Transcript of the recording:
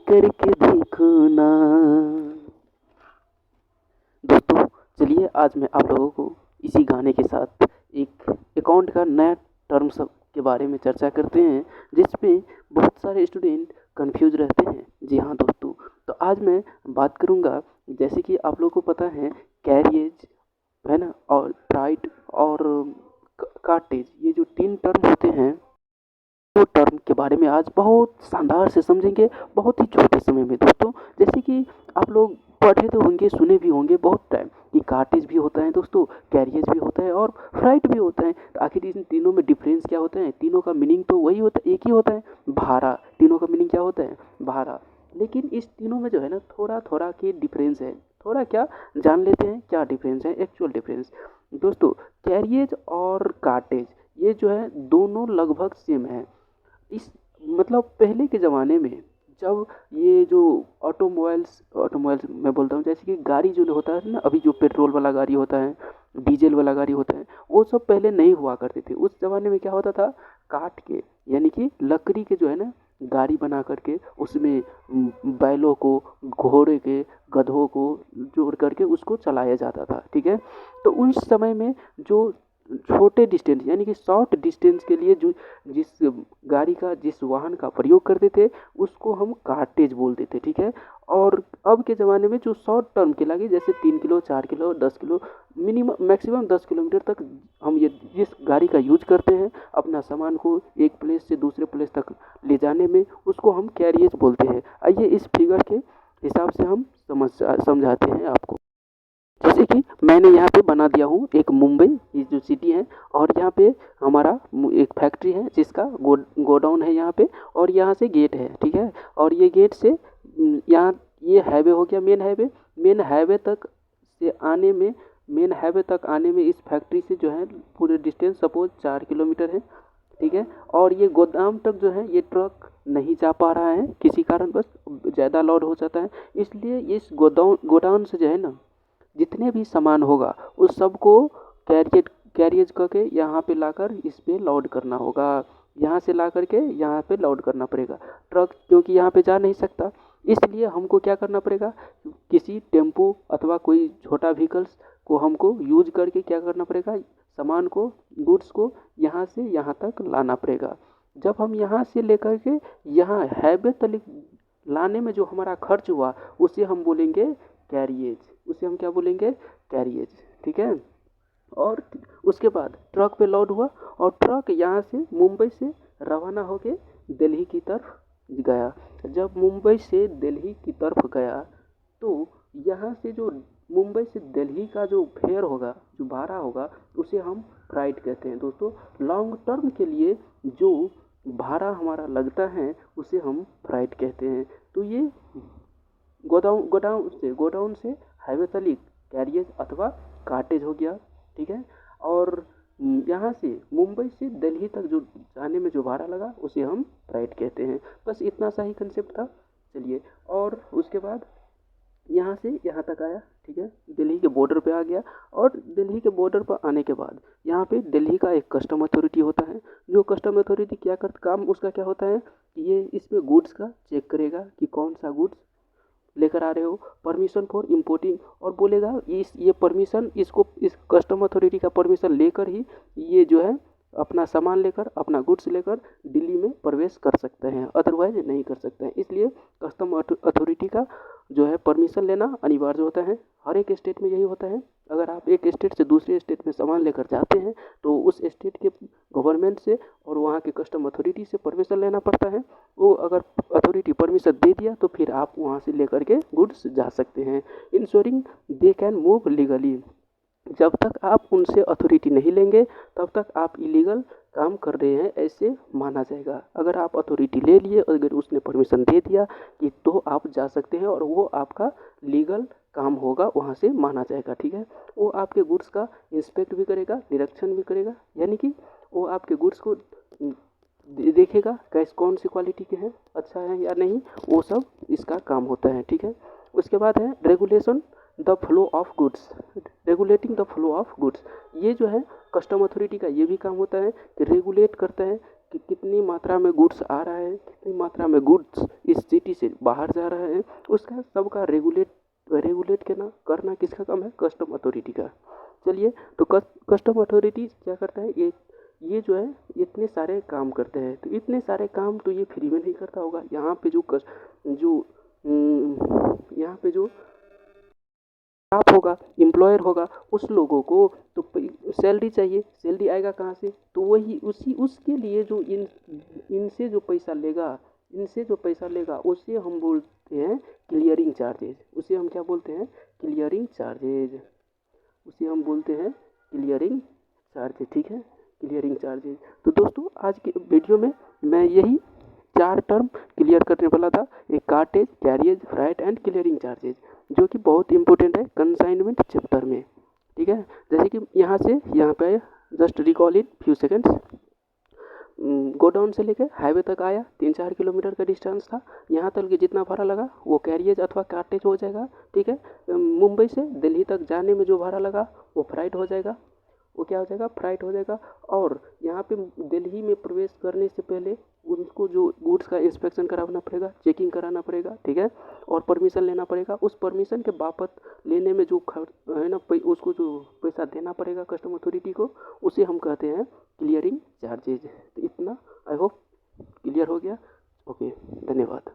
करके देखो ना। दोस्तों, चलिए आज मैं आप लोगों को इसी गाने के साथ एक अकाउंट का नया टर्म्स के बारे में चर्चा करते हैं, जिसमें बहुत सारे स्टूडेंट कंफ्यूज रहते हैं। जी हाँ दोस्तों, तो आज मैं बात करूँगा, जैसे कि आप लोगों को पता है कैरियज है ना, और प्राइड और कार्टेज, ये जो तीन टर्म होते हैं, तो टर्म के बारे में आज बहुत शानदार से समझेंगे, बहुत ही छोटे समय में दोस्तों। जैसे कि आप लोग पढ़े तो होंगे, सुने भी होंगे बहुत टाइम कि कार्टेज भी होता है दोस्तों, कैरियज भी होता है और फ्राइट भी होता है। तो आखिर इन तीनों में डिफरेंस क्या होता है? तीनों का मीनिंग तो वही होता है, एक ही होता है, भाड़ा। तीनों का मीनिंग क्या होता है? भाड़ा। लेकिन इस तीनों में जो है ना, थोड़ा थोड़ा के डिफरेंस है। थोड़ा क्या, जान लेते हैं क्या डिफरेंस है, एक्चुअल डिफरेंस। दोस्तों, कैरियज और कार्टेज ये जो है दोनों लगभग सेम है। इस मतलब पहले के ज़माने में जब ये जो ऑटोमोबाइल्स ऑटोमोबाइल्स मैं बोलता हूँ, जैसे कि गाड़ी जो होता है ना, अभी जो पेट्रोल वाला गाड़ी होता है, डीजल वाला गाड़ी होता है, वो सब पहले नहीं हुआ करते थे। उस ज़माने में क्या होता था, काट के यानी कि लकड़ी के जो है ना गाड़ी बना करके उसमें बैलों को, घोड़े के, गधों को जोड़ करके उसको चलाया जाता था। ठीक है, तो उस समय में जो छोटे डिस्टेंस यानी कि शॉर्ट डिस्टेंस के लिए जो जिस गाड़ी का, जिस वाहन का प्रयोग करते थे, उसको हम कार्टेज बोलते थे। ठीक है, और अब के ज़माने में जो शॉर्ट टर्म के लगे, जैसे 3 kilo, 4 kilo, 10 kilo, minimum maximum 10 kilometre तक हम ये जिस गाड़ी का यूज करते हैं अपना सामान को एक प्लेस से दूसरे प्लेस तक ले जाने में, उसको हम कैरियज बोलते हैं। आइए इस फिगर के हिसाब से हम समझाते हैं आपको। जैसे कि मैंने यहाँ पे बना दिया हूँ एक मुंबई, ये जो सिटी है, और यहाँ पे हमारा एक फैक्ट्री है जिसका गोडाउन है यहाँ पे, और यहाँ से गेट है। ठीक है, और ये गेट से यहाँ ये हाईवे हो गया, मेन हाईवे। मेन हाईवे तक से आने में मेन हाईवे तक आने में इस फैक्ट्री से जो है पूरे डिस्टेंस सपोज 4 किलोमीटर है। ठीक है, और ये गोदाम तक जो है ये ट्रक नहीं जा पा रहा है किसी कारण, बस ज़्यादा लोड हो जाता है, इसलिए इस गोडाउन से जो है ना जितने भी सामान होगा उस सब को कैरियज करके यहाँ पे लाकर इस पे लोड करना होगा। यहाँ से ला करके यहाँ पे लोड करना पड़ेगा। ट्रक क्योंकि यहाँ पे जा नहीं सकता, इसलिए हमको क्या करना पड़ेगा, किसी टेम्पो अथवा कोई छोटा व्हीकल्स को हमको यूज करके क्या करना पड़ेगा, सामान को, गुड्स को यहाँ से यहाँ तक लाना पड़ेगा। जब हम यहाँ से लेकर के यहाँ हाईवे तक लाने में जो हमारा खर्च हुआ, उसे हम बोलेंगे कैरियज। उसे हम क्या बोलेंगे? कैरियज। ठीक है, और उसके बाद ट्रक पे लोड हुआ, और ट्रक यहाँ से मुंबई से रवाना होके दिल्ली की तरफ गया। जब मुंबई से दिल्ली की तरफ गया, तो यहाँ से जो मुंबई से दिल्ली का जो फेयर होगा, जो भाड़ा होगा, उसे हम फ्राइट कहते हैं दोस्तों। लॉन्ग टर्म के लिए जो भाड़ा हमारा लगता है उसे हम फ्राइट कहते हैं। तो ये गोडाउन से हाईवे तक कैरियज अथवा कार्टेज हो गया। ठीक है, और यहाँ से मुंबई से दिल्ली तक जो जाने में जो भाड़ा लगा उसे हम फ्राइट कहते हैं। बस इतना सा ही कंसेप्ट था। चलिए, और उसके बाद यहाँ से यहाँ तक आया। ठीक है, दिल्ली के बॉर्डर पे आ गया, और दिल्ली के बॉर्डर पर आने के बाद यहाँ पे दिल्ली का एक कस्टम अथॉरिटी होता है। जो कस्टम अथॉरिटी क्या कर काम उसका क्या होता है, ये इसमें गुड्स का चेक करेगा कि कौन सा गुड्स लेकर आ रहे हो, परमिशन फॉर इम्पोर्टिंग, और बोलेगा ये परमिशन, इसको इस कस्टम अथॉरिटी का परमिशन लेकर ही ये जो है अपना सामान लेकर, अपना गुड्स लेकर दिल्ली में प्रवेश कर सकते हैं, अदरवाइज नहीं कर सकते हैं। इसलिए कस्टम अथॉरिटी का जो है परमिशन लेना अनिवार्य होता है। हर एक स्टेट में यही होता है। अगर आप एक स्टेट से दूसरे स्टेट में सामान लेकर जाते हैं तो उस स्टेट के गवर्नमेंट से और वहाँ के कस्टम अथॉरिटी से परमिशन लेना पड़ता है। वो अगर अथॉरिटी परमिशन दे दिया तो फिर आप वहाँ से लेकर के गुड्स जा सकते हैं। Ensuring they can move legally. जब तक आप उनसे अथॉरिटी नहीं लेंगे तब तक आप इलीगल काम कर रहे हैं ऐसे माना जाएगा। अगर आप अथॉरिटी ले लिए, अगर उसने परमिशन दे दिया कि तो आप जा सकते हैं, और वो आपका लीगल काम होगा, वहाँ से माना जाएगा। ठीक है, वो आपके गुड्स का इंस्पेक्ट भी करेगा, निरीक्षण भी करेगा, यानी कि वो आपके गुड्स को देखेगा कैसे, कौन सी क्वालिटी के हैं, अच्छा है या नहीं, वो सब इसका काम होता है। ठीक है, उसके बाद है regulation the flow of goods, regulating the flow of goods. ये जो है कस्टम अथॉरिटी का ये भी काम होता है कि रेगुलेट करता है कि कितनी मात्रा में गुड्स आ रहा है, कितनी मात्रा में गुड्स इस सिटी से बाहर जा रहा है, उसका सबका रेगुलेट करना किसका काम है? कस्टम अथॉरिटी का। चलिए, तो कस्टम अथॉरिटी क्या करता है? ये जो है इतने सारे काम करते हैं। तो इतने सारे काम तो ये फ्री में नहीं करता होगा। यहाँ पे यहाँ पे जो स्टाफ होगा, एम्प्लॉयर होगा, उस लोगों को तो सैलरी चाहिए। सैलरी आएगा कहाँ से? तो वही उसके लिए जो इनसे जो पैसा लेगा उसे हम बोलते हैं क्लियरिंग चार्जेज। उसे हम क्या बोलते हैं? Clearing charges. उसे हम बोलते हैं क्लियरिंग चार्जेज। ठीक है, क्लियरिंग चार्जेज। तो दोस्तों, आज की वीडियो में मैं यही 4 टर्म क्लियर करने वाला था। एक cartage, carriage, freight and clearing charges, जो कि बहुत इंपॉर्टेंट है कंसाइनमेंट चैप्टर में। ठीक है, जैसे कि यहाँ पे just recall in few seconds. Godown से लेकर हाईवे तक आया, 3-4 किलोमीटर का डिस्टेंस था। यहाँ तक कि जितना भाड़ा लगा वो कैरियज अथवा कार्टेज हो जाएगा। ठीक है, मुंबई से दिल्ली तक जाने में जो भाड़ा लगा वो फ्राइट हो जाएगा। वो क्या हो जाएगा? फ्राइट हो जाएगा। और यहाँ पे दिल्ली में प्रवेश करने से पहले उनको जो गुड्स का इंस्पेक्शन कराना पड़ेगा, चेकिंग कराना पड़ेगा। ठीक है, और परमिशन लेना पड़ेगा। उस परमिशन के बाबत लेने में जो खर्च है ना, उसको जो पैसा देना पड़ेगा कस्टम अथॉरिटी को, उसे हम कहते हैं क्लियरिंग चार्जेज। तो इतना आई होप क्लियर हो गया। ओके, धन्यवाद।